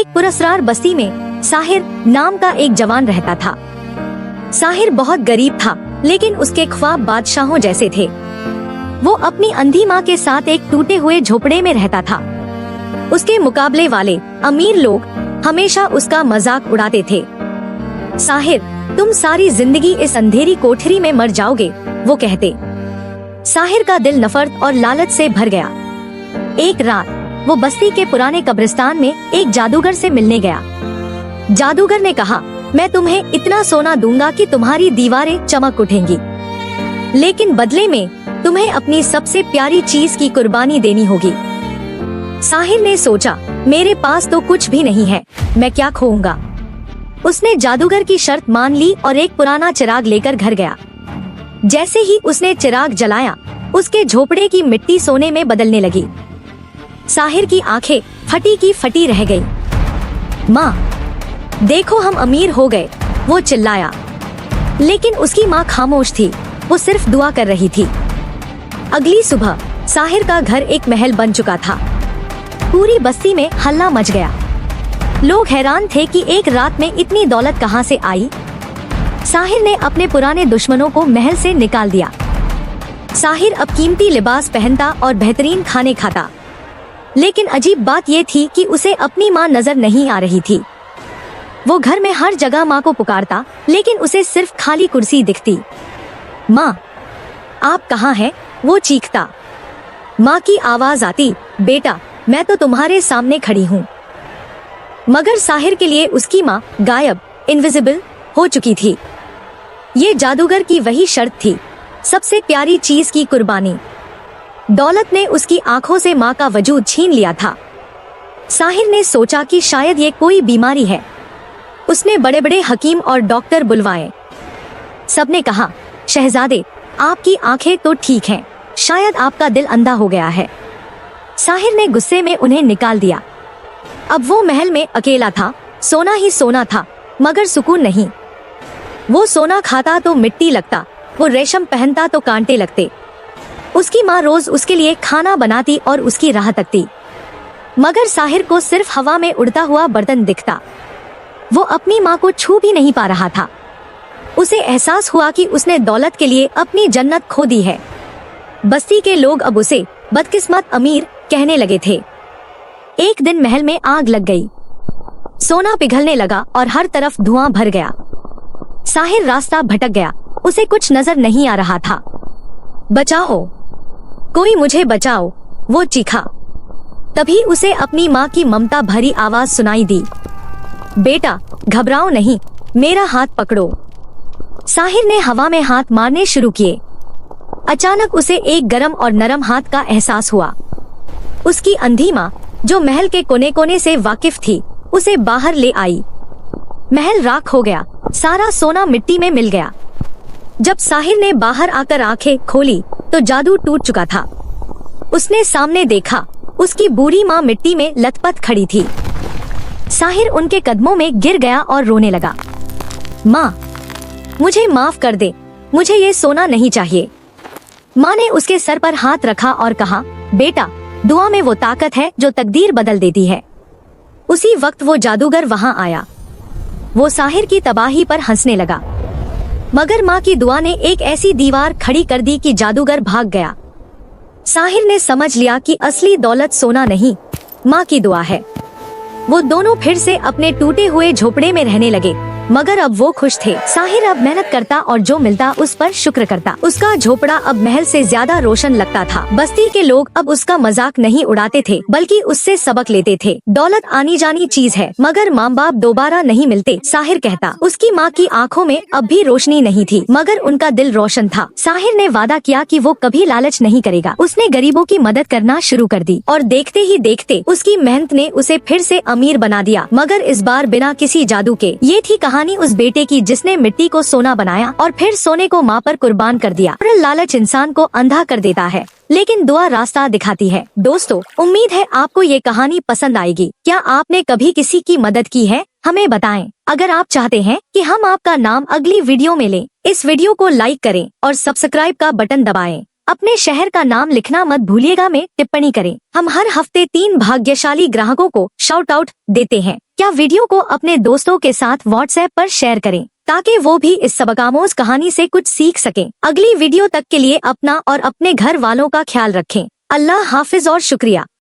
एक पुरस्कार बस्ती में साहिर नाम का एक जवान रहता था। साहिर बहुत गरीब था, लेकिन उसके ख्वाब बादशाहों जैसे थे। वो अपनी अंधी माँ के साथ एक टूटे हुए झोपड़े में रहता था। उसके मुकाबले वाले अमीर लोग हमेशा उसका मजाक उड़ाते थे। साहिर, तुम सारी जिंदगी इस अंधेरी कोठरी में मर जाओगे, वो कहते। साहिर का दिल नफरत और लालच से भर गया। एक रात वो बस्ती के पुराने कब्रिस्तान में एक जादूगर से मिलने गया। जादूगर ने कहा, मैं तुम्हें इतना सोना दूंगा कि तुम्हारी दीवारें चमक उठेंगी, लेकिन बदले में तुम्हें अपनी सबसे प्यारी चीज की कुर्बानी देनी होगी। साहिर ने सोचा, मेरे पास तो कुछ भी नहीं है, मैं क्या खोऊंगा। उसने जादूगर की शर्त मान ली और एक पुराना चिराग लेकर घर गया। जैसे ही उसने चिराग जलाया, उसके झोपड़े की मिट्टी सोने में बदलने लगी। साहिर की आंखें फटी की फटी रह गई। माँ, देखो हम अमीर हो गए, वो चिल्लाया। लेकिन उसकी माँ खामोश थी, वो सिर्फ दुआ कर रही थी। अगली सुबह साहिर का घर एक महल बन चुका था। पूरी बस्ती में हल्ला मच गया। लोग हैरान थे कि एक रात में इतनी दौलत कहाँ से आई। साहिर ने अपने पुराने दुश्मनों को महल से निकाल दिया। साहिर अब कीमती लिबास पहनता और बेहतरीन खाने खाता। लेकिन अजीब बात ये थी कि उसे अपनी माँ नजर नहीं आ रही थी। वो घर में हर जगह माँ को पुकारता, लेकिन उसे सिर्फ खाली कुर्सी दिखती। माँ, आप कहाँ हैं? वो चीखता। माँ की आवाज आती, बेटा, मैं तो तुम्हारे सामने खड़ी हूँ। मगर साहिर के लिए उसकी माँ गायब, इनविजिबल हो चुकी थी। ये जादूगर की वही शर्त थी, सबसे प्यारी चीज की कुर्बानी। दौलत ने उसकी आंखों से माँ का वजूद छीन लिया था। साहिर ने सोचा कि शायद ये कोई बीमारी है। उसने बड़े बड़े हकीम और डॉक्टर बुलवाए। सबने कहा, शहजादे, आपकी आंखें तो ठीक हैं, शायद आपका दिल अंधा हो गया है। साहिर ने गुस्से में उन्हें निकाल दिया। अब वो महल में अकेला था, सोना ही सोना था, मगर सुकून नहीं। वो सोना खाता तो मिट्टी लगता, वो रेशम पहनता तो कांटे लगते। उसकी माँ रोज उसके लिए खाना बनाती और उसकी राह तकती, मगर साहिर को सिर्फ हवा में उड़ता हुआ बर्तन दिखता। वो अपनी माँ को छू भी नहीं पा रहा था। उसे एहसास हुआ कि उसने दौलत के लिए अपनी जन्नत खो दी है। बस्ती के लोग अब उसे बदकिस्मत अमीर कहने लगे थे। एक दिन महल में आग लग गई। सोना पिघलने लगा और हर तरफ धुआं भर गया। साहिर रास्ता भटक गया, उसे कुछ नजर नहीं आ रहा था। बचाओ, कोई मुझे बचाओ, वो चीखा। तभी उसे अपनी माँ की ममता भरी आवाज सुनाई दी, बेटा, घबराओ नहीं, मेरा हाथ पकड़ो। साहिर ने हवा में हाथ मारने शुरू किए। अचानक उसे एक गरम और नरम हाथ का एहसास हुआ। उसकी अंधी माँ, जो महल के कोने कोने से वाकिफ थी, उसे बाहर ले आई। महल राख हो गया, सारा सोना मिट्टी में मिल गया। जब साहिर ने बाहर आकर आंखें खोली तो जादू टूट चुका था। उसने सामने देखा, उसकी बूढ़ी माँ मिट्टी में लथपथ खड़ी थी। साहिर उनके कदमों में गिर गया और रोने लगा। माँ, मुझे माफ कर दे, मुझे ये सोना नहीं चाहिए। माँ ने उसके सर पर हाथ रखा और कहा, बेटा, दुआ में वो ताकत है जो तकदीर बदल देती है। उसी वक्त वो जादूगर वहाँ आया। वो साहिर की तबाही पर हंसने लगा, मगर माँ की दुआ ने एक ऐसी दीवार खड़ी कर दी कि जादूगर भाग गया। साहिर ने समझ लिया कि असली दौलत सोना नहीं, माँ की दुआ है। वो दोनों फिर से अपने टूटे हुए झोपड़े में रहने लगे, मगर अब वो खुश थे। साहिर अब मेहनत करता और जो मिलता उस पर शुक्र करता। उसका झोपड़ा अब महल से ज्यादा रोशन लगता था। बस्ती के लोग अब उसका मजाक नहीं उड़ाते थे, बल्कि उससे सबक लेते थे। दौलत आनी जानी चीज है, मगर माँ बाप दोबारा नहीं मिलते, साहिर कहता। उसकी माँ की आंखों में अब भी रोशनी नहीं थी, मगर उनका दिल रोशन था। साहिर ने वादा किया कि वो कभी लालच नहीं करेगा। उसने गरीबों की मदद करना शुरू कर दी और देखते ही देखते उसकी मेहनत ने उसे फिर से अमीर बना दिया, मगर इस बार बिना किसी जादू के। ये थी कहानी उस बेटे की जिसने मिट्टी को सोना बनाया और फिर सोने को माँ पर कुर्बान कर दिया। लालच इंसान को अंधा कर देता है, लेकिन दुआ रास्ता दिखाती है। दोस्तों, उम्मीद है आपको ये कहानी पसंद आएगी। क्या आपने कभी किसी की मदद की है? हमें बताएं। अगर आप चाहते हैं कि हम आपका नाम अगली वीडियो में लें, इस वीडियो को लाइक करें और सब्सक्राइब का बटन दबाएं। अपने शहर का नाम लिखना मत भूलिएगा में टिप्पणी करें। हम हर हफ्ते 3 भाग्यशाली ग्राहकों को शाउट आउट देते हैं। क्या वीडियो को अपने दोस्तों के साथ व्हाट्सएप पर शेयर करें ताकि वो भी इस सबकामोज कहानी से कुछ सीख सकें। अगली वीडियो तक के लिए अपना और अपने घर वालों का ख्याल रखें। अल्लाह हाफिज और शुक्रिया।